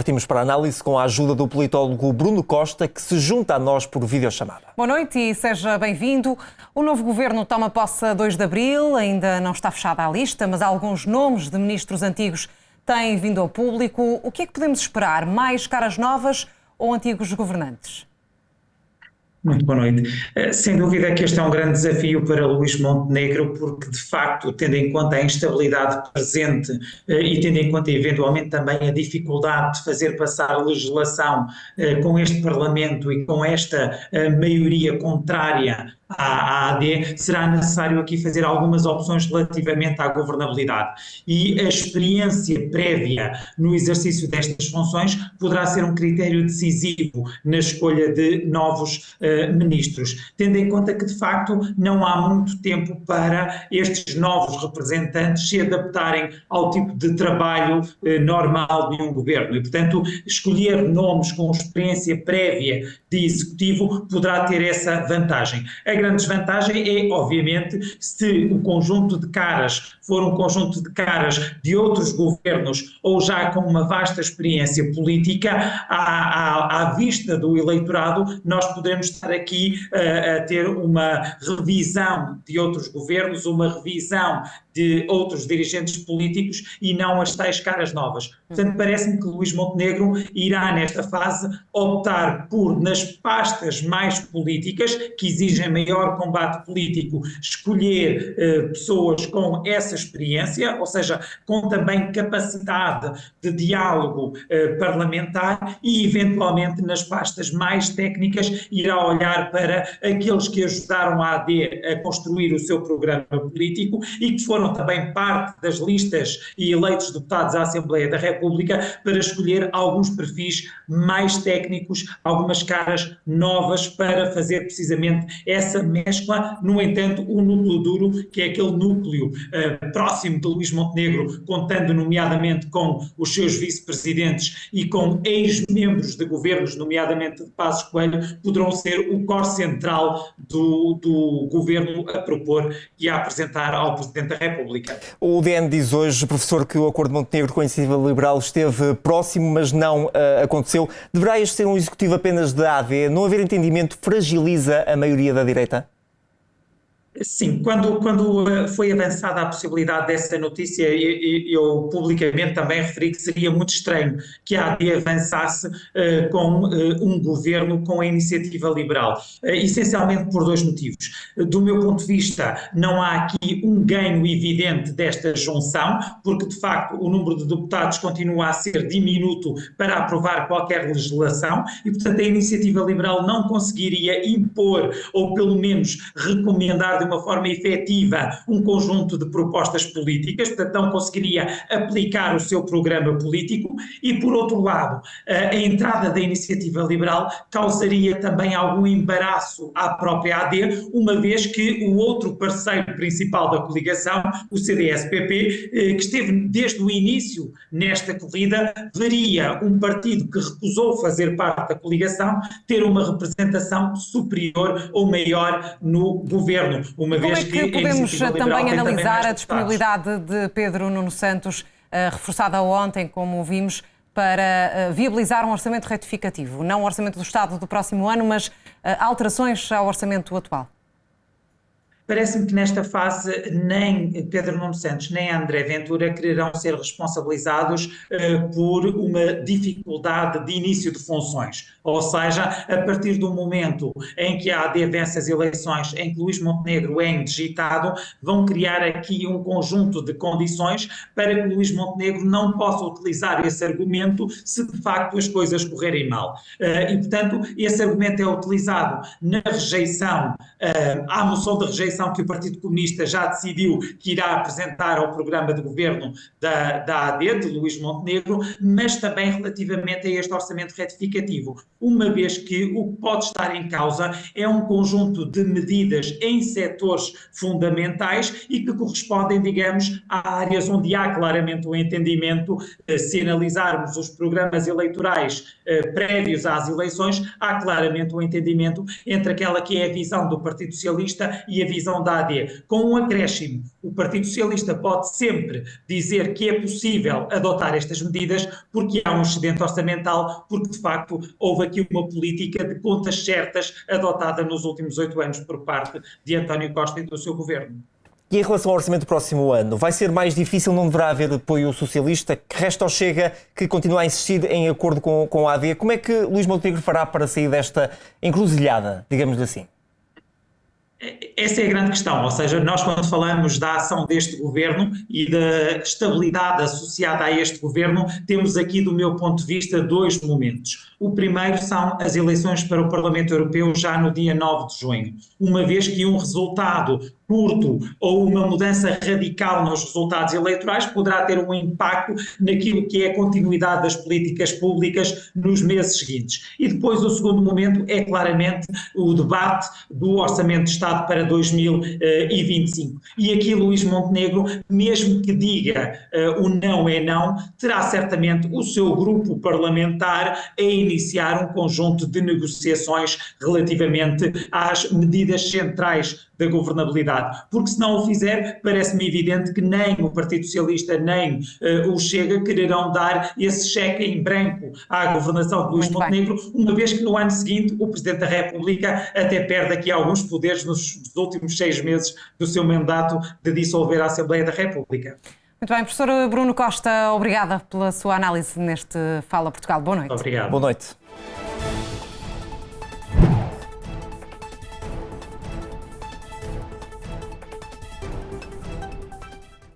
partimos para a análise com a ajuda do politólogo Bruno Costa, que se junta a nós por videochamada. Boa noite e seja bem-vindo. O novo governo toma posse a 2 de abril, ainda não está fechada a lista, mas alguns nomes de ministros antigos têm vindo ao público. O que é que podemos esperar? Mais caras novas ou antigos governantes? Muito boa noite. Sem dúvida que este é um grande desafio para Luís Montenegro, porque de facto, tendo em conta a instabilidade presente e tendo em conta eventualmente também a dificuldade de fazer passar a legislação com este Parlamento e com esta maioria contrária à AD, será necessário aqui fazer algumas opções relativamente à governabilidade. E a experiência prévia no exercício destas funções poderá ser um critério decisivo na escolha de novos ministros, tendo em conta que de facto não há muito tempo para estes novos representantes se adaptarem ao tipo de trabalho normal de um governo e, portanto, escolher nomes com experiência prévia de executivo poderá ter essa vantagem. A grande desvantagem é, obviamente, se o conjunto de caras for um conjunto de caras de outros governos ou já com uma vasta experiência política, à vista do eleitorado, nós poderemos estar aqui a ter uma revisão de outros governos, uma revisão de outros dirigentes políticos e não as tais caras novas. Portanto, parece-me que Luís Montenegro irá, nesta fase, optar por, nas pastas mais políticas, que exigem maior combate político, escolher pessoas com essa experiência, ou seja, com também capacidade de diálogo parlamentar e, eventualmente, nas pastas mais técnicas, irá olhar para aqueles que ajudaram a AD a construir o seu programa político e que foram também parte das listas e eleitos deputados à Assembleia da República para escolher alguns perfis mais técnicos, algumas caras novas para fazer precisamente essa mescla. No entanto, o núcleo duro, que é aquele núcleo próximo de Luís Montenegro, contando nomeadamente com os seus vice-presidentes e com ex-membros de governos, nomeadamente de Passos Coelho, poderão ser o core central do governo a propor e a apresentar ao Presidente da República. O DN diz hoje, professor, que o acordo de Montenegro com a Iniciativa Liberal esteve próximo, mas não aconteceu. Deverá este ser um executivo apenas da AD? Não haver entendimento fragiliza a maioria da direita? Sim, quando foi avançada a possibilidade dessa notícia, eu publicamente também referi que seria muito estranho que a AD avançasse com um governo com a Iniciativa Liberal, essencialmente por dois motivos. Do meu ponto de vista, não há aqui um ganho evidente desta junção, porque de facto o número de deputados continua a ser diminuto para aprovar qualquer legislação e, portanto, a Iniciativa Liberal não conseguiria impor ou pelo menos recomendar de uma forma efetiva um conjunto de propostas políticas, portanto não conseguiria aplicar o seu programa político e, por outro lado, a entrada da Iniciativa Liberal causaria também algum embaraço à própria AD, uma vez que o outro parceiro principal da coligação, o CDS-PP, que esteve desde o início nesta corrida, veria um partido que recusou fazer parte da coligação ter uma representação superior ou maior no governo. Como é que podemos também analisar a disponibilidade de Pedro Nuno Santos, reforçada ontem, como vimos, para viabilizar um orçamento retificativo? Não o orçamento do Estado do próximo ano, mas alterações ao orçamento atual. Parece-me que nesta fase nem Pedro Nuno Santos nem André Ventura quererão ser responsabilizados por uma dificuldade de início de funções. Ou seja, a partir do momento em que a AD vence as eleições, em que Luís Montenegro é indigitado, vão criar aqui um conjunto de condições para que Luís Montenegro não possa utilizar esse argumento se de facto as coisas correrem mal. E, portanto, esse argumento é utilizado na rejeição, à moção de rejeição que o Partido Comunista já decidiu que irá apresentar ao programa de governo da AD, de Luís Montenegro, mas também relativamente a este orçamento retificativo, uma vez que o que pode estar em causa é um conjunto de medidas em setores fundamentais e que correspondem, digamos, a áreas onde há claramente um entendimento. Se analisarmos os programas eleitorais prévios às eleições, há claramente um entendimento entre aquela que é a visão do Partido Socialista e a visão revisão da AD com um acréscimo. O Partido Socialista pode sempre dizer que é possível adotar estas medidas porque há um excedente orçamental, porque de facto houve aqui uma política de contas certas adotada nos últimos 8 anos por parte de António Costa e do seu governo. E em relação ao orçamento do próximo ano, vai ser mais difícil, não deverá haver apoio socialista? Que resta ao Chega, que continua a insistir em acordo com a AD? Como é que Luís Montenegro fará para sair desta encruzilhada, digamos assim? Essa é a grande questão, ou seja, nós quando falamos da ação deste governo e da estabilidade associada a este governo, temos aqui, do meu ponto de vista, 2 momentos. O primeiro são as eleições para o Parlamento Europeu já no dia 9 de junho, uma vez que um resultado curto ou uma mudança radical nos resultados eleitorais poderá ter um impacto naquilo que é a continuidade das políticas públicas nos meses seguintes. E depois o segundo momento é claramente o debate do Orçamento de Estado para 2025. E aqui Luís Montenegro, mesmo que diga o não é não, terá certamente o seu grupo parlamentar a iniciar um conjunto de negociações relativamente às medidas centrais da governabilidade, porque se não o fizer, parece-me evidente que nem o Partido Socialista nem o Chega quererão dar esse cheque em branco à governação de Luís Montenegro, uma vez que no ano seguinte o Presidente da República até perde aqui alguns poderes nos últimos 6 meses do seu mandato de dissolver a Assembleia da República. Muito bem, professor Bruno Costa, obrigada pela sua análise neste Fala Portugal. Boa noite. Obrigado. Boa noite.